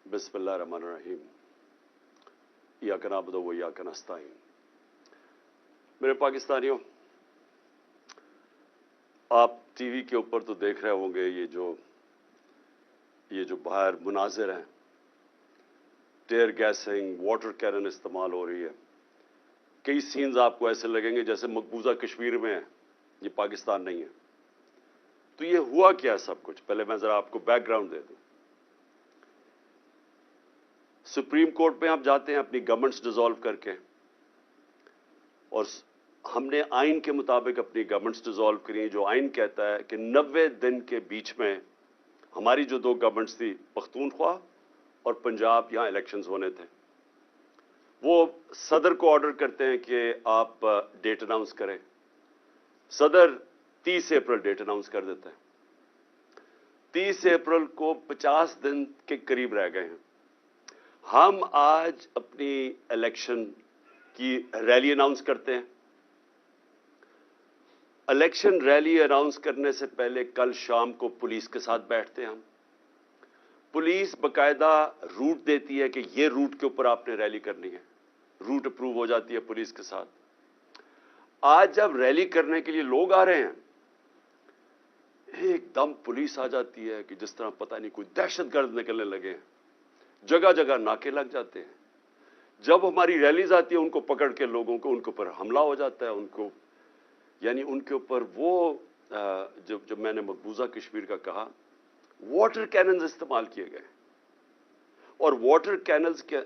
बिस्मिल्लाहिर्रहमानिर्रहीम। इय्याका नअबुदु व इय्याका नस्तईन। मेरे पाकिस्तानियों, आप टीवी के ऊपर तो देख रहे होंगे ये जो बाहर मुनाजिर हैं, टेयर गैसिंग, वाटर कैनन इस्तेमाल हो रही है। कई सीन्स आपको ऐसे लगेंगे जैसे मकबूजा कश्मीर में है, ये पाकिस्तान नहीं है। तो ये हुआ क्या सब कुछ, पहले मैं जरा आपको बैकग्राउंड दे दूं। सुप्रीम कोर्ट में आप जाते हैं अपनी गवर्नमेंट्स डिसॉल्व करके, और हमने आइन के मुताबिक अपनी गवर्नमेंट्स डिसॉल्व करी, जो आइन कहता है कि 90 दिन के बीच में हमारी जो दो गवर्नमेंट्स थी, पख्तूनख्वा और पंजाब, यहां इलेक्शंस होने थे। वो सदर को ऑर्डर करते हैं कि आप डेट अनाउंस करें। सदर 30 अप्रैल डेट अनाउंस कर देते हैं। 30 अप्रैल को 50 दिन के करीब रह गए हैं। हम आज अपनी इलेक्शन की रैली अनाउंस करते हैं। इलेक्शन रैली अनाउंस करने से पहले कल शाम को पुलिस के साथ बैठते हैं हम। पुलिस बकायदा रूट देती है कि ये रूट के ऊपर आपने रैली करनी है, रूट अप्रूव हो जाती है पुलिस के साथ। आज जब रैली करने के लिए लोग आ रहे हैं, एकदम पुलिस आ जाती है कि जिस तरह पता नहीं कोई दहशतगर्द निकलने लगे हैं। जगह जगह नाके लग जाते हैं। जब हमारी रैलीज आती है, उनको पकड़ के लोगों को उनके ऊपर हमला हो जाता है। उनके ऊपर वो जब मैंने मकबूजा कश्मीर का कहा, वाटर कैनन्स इस्तेमाल किए गए, और वाटर कैनल्स के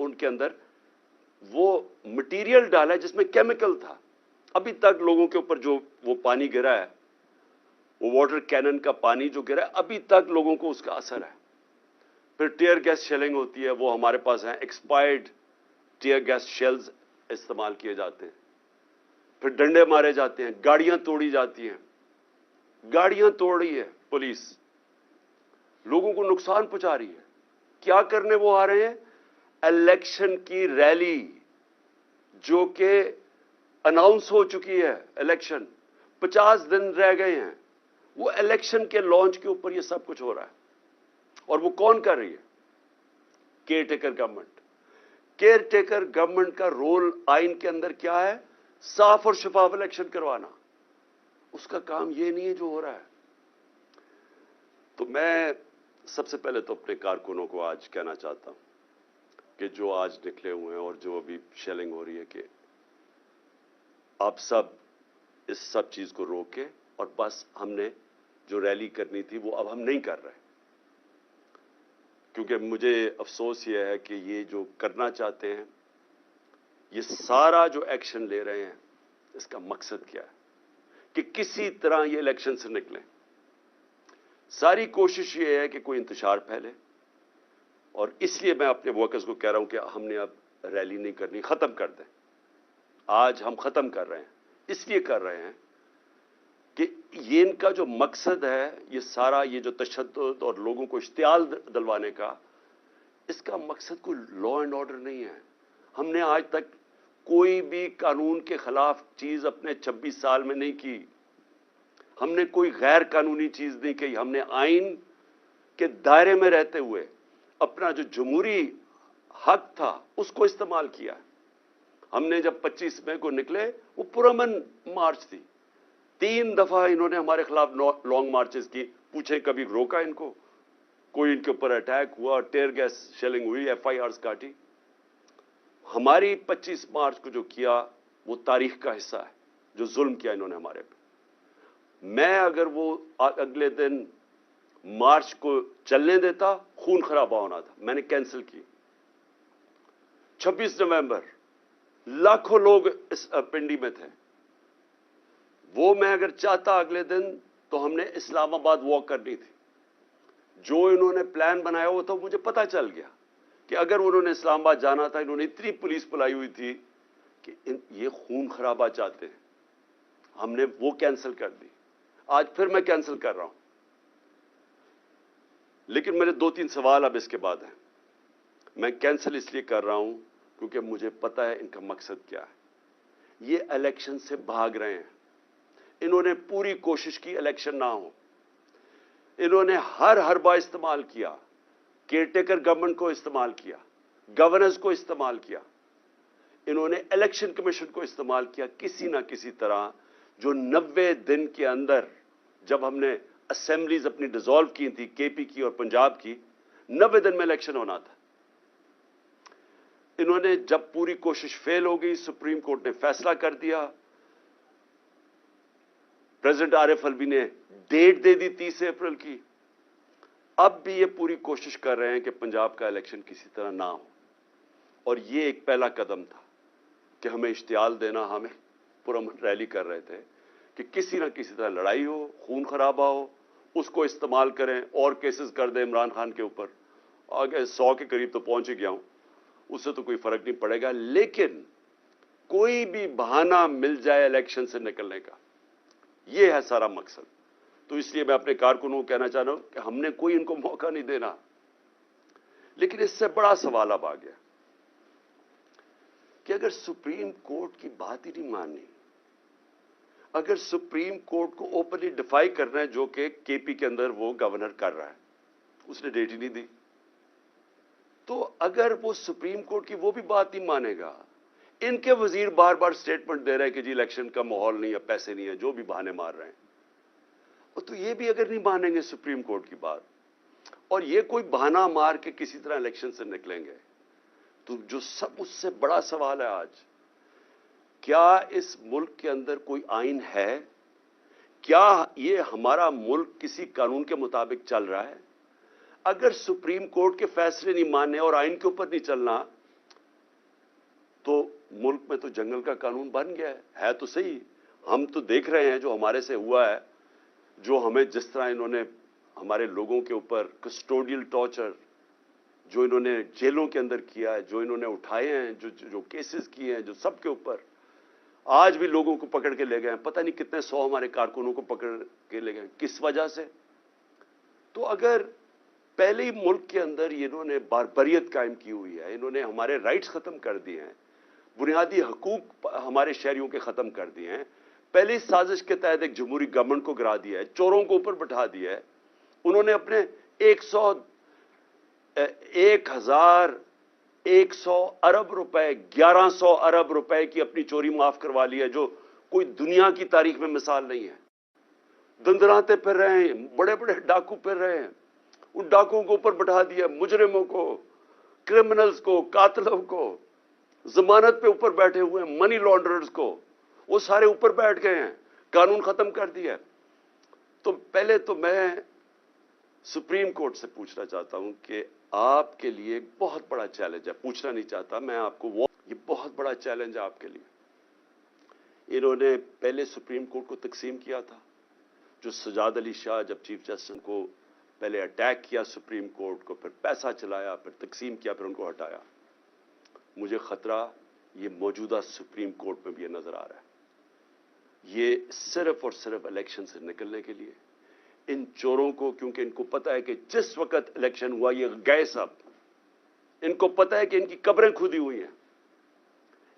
उनके अंदर वो मटेरियल डाला है जिसमें केमिकल था। अभी तक लोगों के ऊपर जो वो पानी गिरा है, वो वाटर कैनन का पानी जो गिरा है, अभी तक लोगों को उसका असर है। फिर टीयर गैस शेलिंग होती है, वो हमारे पास है, एक्सपायर्ड टीयर गैस शेल्स इस्तेमाल किए जाते हैं। फिर डंडे मारे जाते हैं, गाड़ियां तोड़ी जाती हैं। गाड़ियां तोड़ रही है पुलिस, लोगों को नुकसान पहुंचा रही है। क्या करने वो आ रहे हैं? इलेक्शन की रैली, जो कि अनाउंस हो चुकी है। इलेक्शन 50 दिन रह गए हैं, वो इलेक्शन के लॉन्च के ऊपर ये सब कुछ हो रहा है। और वो कौन कर रही है? Care taker government. Care taker government का रोल आइन के अंदर क्या है? साफ और शफाफ इलेक्शन करवाना। उसका काम ये नहीं है जो हो रहा है। तो मैं सबसे पहले तो अपने कारकुनों को आज कहना चाहता हूं कि जो आज निकले हुए हैं और जो अभी शेलिंग हो रही है, कि आप सब इस सब चीज को रोके, और बस हमने जो रैली करनी थी वो अब हम नहीं कर रहे। क्योंकि मुझे अफसोस ये है कि ये जो करना चाहते हैं, ये सारा जो एक्शन ले रहे हैं, इसका मकसद क्या है? कि किसी तरह ये इलेक्शन से निकले। सारी कोशिश ये है कि कोई इंतशार फैले, और इसलिए मैं अपने वर्कर्स को कह रहा हूं कि हमने अब रैली नहीं करनी, खत्म कर दें। आज हम खत्म कर रहे हैं। इसलिए कर रहे हैं कि ये इनका जो मकसद है, ये सारा ये जो तशद्दुद और लोगों को इश्तियाल दिलवाने का, इसका मकसद कोई लॉ एंड ऑर्डर नहीं है। हमने आज तक कोई भी कानून के खिलाफ चीज अपने 26 साल में नहीं की। हमने कोई गैर कानूनी चीज नहीं की। हमने आइन के दायरे में रहते हुए अपना जो जमहूरी हक था उसको इस्तेमाल किया। हमने जब 25 मई को निकले, वो पुरअमन मार्च थी। 3 दफा इन्होंने हमारे खिलाफ लॉन्ग मार्चेस की। पूछे कभी रोका इनको? कोई इनके ऊपर अटैक हुआ, टेयर गैस शेलिंग हुई, FIRs काटी? हमारी 25 मार्च को जो किया वो तारीख का हिस्सा है, जो जुल्म किया इन्होंने हमारे पे। मैं अगर वो अगले दिन मार्च को चलने देता, खून खराबा होना था। मैंने कैंसिल की। 26 नवंबर लाखों लोग इस पिंडी में थे। वो मैं अगर चाहता अगले दिन, तो हमने इस्लामाबाद वॉक करनी थी। जो इन्होंने प्लान बनाया हुआ था, मुझे पता चल गया कि अगर उन्होंने इस्लामाबाद जाना था, इन्होंने इतनी पुलिस बुलाई हुई थी कि ये खून खराबा चाहते हैं। हमने वो कैंसिल कर दी। आज फिर मैं कैंसिल कर रहा हूं। लेकिन मेरे 2-3 सवाल अब इसके बाद हैं। मैं कैंसिल इसलिए कर रहा हूं क्योंकि मुझे पता है इनका मकसद क्या है। ये इलेक्शन से भाग रहे हैं। इन्होंने पूरी कोशिश की इलेक्शन ना हो। इन्होंने हर हरबा इस्तेमाल किया केयरटेकर गवर्नमेंट को इस्तेमाल किया, गवर्नेंस को इस्तेमाल किया, इन्होंने इलेक्शन कमीशन को इस्तेमाल किया किसी ना किसी तरह, जो 90 दिन के अंदर, जब हमने असेंबलीज अपनी डिसॉल्व की थी, केपी की और पंजाब की, 90 दिन में इलेक्शन होना था। इन्होंने जब पूरी कोशिश फेल हो गई, सुप्रीम कोर्ट ने फैसला कर दिया, प्रेसिडेंट आरिफ अलवी ने डेट दे दी 30 अप्रैल की। अब भी ये पूरी कोशिश कर रहे हैं कि पंजाब का इलेक्शन किसी तरह ना हो, और ये एक पहला कदम था कि हमें इश्तियाल देना, हमें पुरअमन रैली कर रहे थे कि किसी ना किसी तरह लड़ाई हो, खून खराबा हो, उसको इस्तेमाल करें और केसेस कर दें इमरान खान के ऊपर। आगे 100 के करीब तो पहुंच ही गया हूं, उससे तो कोई फर्क नहीं पड़ेगा, लेकिन कोई भी बहाना मिल जाए इलेक्शन से निकलने का, यह है सारा मकसद। तो इसलिए मैं अपने कारकुनों को कहना चाह रहा हूं कि हमने कोई इनको मौका नहीं देना। लेकिन इससे बड़ा सवाल अब आ गया कि अगर सुप्रीम कोर्ट की बात ही नहीं माननी, अगर सुप्रीम कोर्ट को ओपनली डिफाई करना है, जो कि केपी के अंदर वो गवर्नर कर रहा है, उसने डेट ही नहीं दी, तो अगर वो सुप्रीम कोर्ट की वो भी बात नहीं मानेगा, इनके वजीर बार बार स्टेटमेंट दे रहे हैं कि जी इलेक्शन का माहौल नहीं है, पैसे नहीं है, जो भी बहाने मार रहे हैं, तो ये भी अगर नहीं मानेंगे सुप्रीम कोर्ट की बात, और ये कोई बहाना मार के किसी तरह इलेक्शन से निकलेंगे, तो जो सब उससे बड़ा सवाल है आज, क्या इस मुल्क के अंदर कोई आइन है? क्या ये हमारा मुल्क किसी कानून के मुताबिक चल रहा है? अगर सुप्रीम कोर्ट के फैसले नहीं मानने और आइन के ऊपर नहीं चलना, तो मुल्क में तो जंगल का कानून बन गया है तो सही। हम तो देख रहे हैं जो हमारे से हुआ है, जो हमें जिस तरह इन्होंने हमारे लोगों के ऊपर कस्टोडियल टॉर्चर जो इन्होंने जेलों के अंदर किया है, जो इन्होंने उठाए हैं, जो केसेस किए हैं, जो सबके ऊपर आज भी लोगों को पकड़ के ले गए हैं, पता नहीं कितने 100 हमारे कारकुनों को पकड़ के ले गए, किस वजह से? तो अगर पहले ही मुल्क के अंदर इन्होंने बारबरियत कायम की हुई है, इन्होंने हमारे राइट्स खत्म कर दिए हैं, बुनियादी हकूक हमारे शहरियों के खत्म कर दिए हैं, पहली साजिश के तहत एक जमहूरी गवर्नमेंट को गिरा दिया है, चोरों को ऊपर बैठा दिया है, उन्होंने अपने 1,100 अरब रुपए, 1100 अरब रुपए की अपनी चोरी माफ करवा ली है, जो कोई दुनिया की तारीख में मिसाल नहीं है। दंदराते फिर रहे हैं, बड़े बड़े डाकू फिर रहे हैं, उन डाकुओं को ऊपर बैठा दिया, मुजरिमों को, क्रिमिनल्स को, कातलों को, जमानत पे ऊपर बैठे हुए हैं, मनी लॉन्ड्रर्स को, वो सारे ऊपर बैठ गए हैं, कानून खत्म कर दिया। तो पहले तो मैं सुप्रीम कोर्ट से पूछना चाहता हूं कि आपके लिए एक बहुत बड़ा चैलेंज है, पूछना नहीं चाहता मैं आपको, ये बहुत बड़ा चैलेंज है आपके लिए। इन्होंने पहले सुप्रीम कोर्ट को तकसीम किया था, जो सजाद अली शाह जब चीफ जस्टिस को पहले अटैक किया सुप्रीम कोर्ट को, फिर पैसा चलाया, फिर तकसीम किया, फिर उनको हटाया। मुझे खतरा ये मौजूदा सुप्रीम कोर्ट में भी ये नजर आ रहा है। ये सिर्फ और सिर्फ इलेक्शन से निकलने के लिए इन चोरों को, क्योंकि इनको पता है कि जिस वक्त इलेक्शन हुआ ये गए सब, इनको पता है कि इनकी कब्रें खुदी हुई हैं,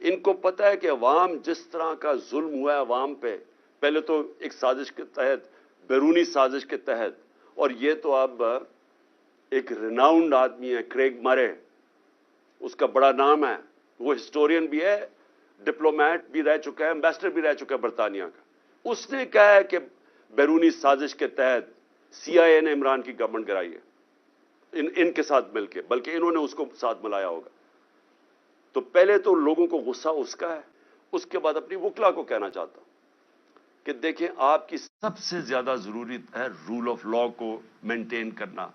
इनको पता है कि अवाम जिस तरह का जुल्म हुआ है अवाम पे, पहले तो एक साजिश के तहत, बैरूनी साजिश के तहत, और ये तो अब एक रिनाउंड आदमी है क्रेग मरे, उसका बड़ा नाम है, वो हिस्टोरियन भी है, डिप्लोमेट भी रह चुका है, एम्बेसडर भी रह चुका है बरतानिया का। उसने कहा है कि बैरूनी साजिश के तहत CIA ने इमरान की गवर्नमेंट गिराई है इनके साथ मिलकर, बल्कि इन्होंने उसको साथ मिलाया होगा। तो पहले तो लोगों को गुस्सा उसका है, उसके बाद अपनी वकला को कहना चाहता हूं कि देखें, आपकी सबसे ज्यादा जरूरी है रूल ऑफ लॉ को मेंटेन करना।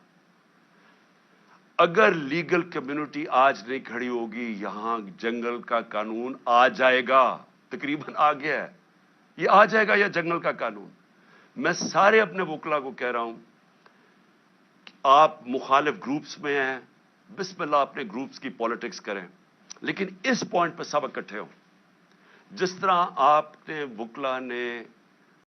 अगर लीगल कम्युनिटी आज नहीं खड़ी होगी, यहां जंगल का कानून आ जाएगा, तकरीबन आ गया है, ये आ जाएगा या जंगल का कानून। मैं सारे अपने वकला को कह रहा हूं कि आप मुखालिफ ग्रुप्स में हैं, बिस्मिल्लाह अपने ग्रुप्स की पॉलिटिक्स करें, लेकिन इस पॉइंट पर सब इकट्ठे हो। जिस तरह आपने वकला ने